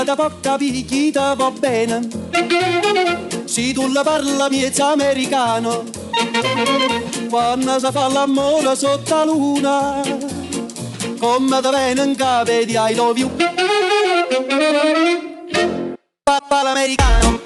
mamma ti può capire chi ti va bene. Se tu la parla miezza americano, quando si fa l'amore sotto la luna, come ti viene in capo di I love you. Papà l'americano.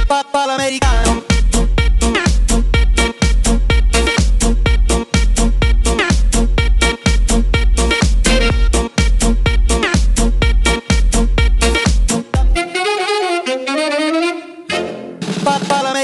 Papà l'americano. Papà l'americano.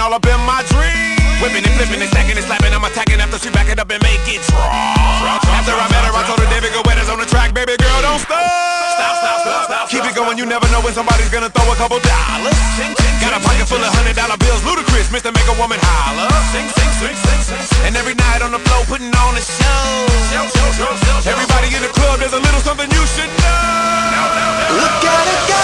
all up in my dreams. Whipping and flipping and stacking and slapping, I'm attacking after she back it up and make it drop. After I met her, I told her, David, go wetters on the track, baby girl, don't stop. Keep it going, you never know when somebody's gonna throw a couple dollars. Got a pocket full of $100 bills, ludicrous, Mr. Make a Woman Holler. And every night on the floor, putting on a show. Everybody in the club, there's a little something you should know. Look at her go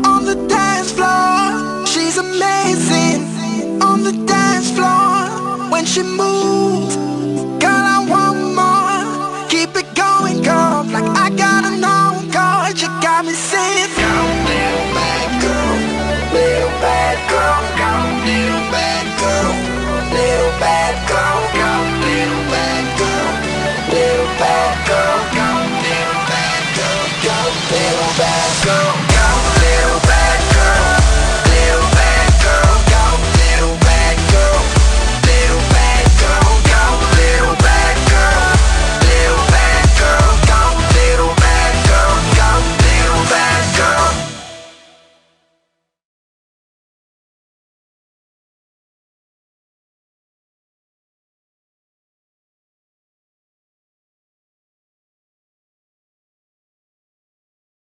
on the dance floor. She's amazing on the dance floor. When she moves,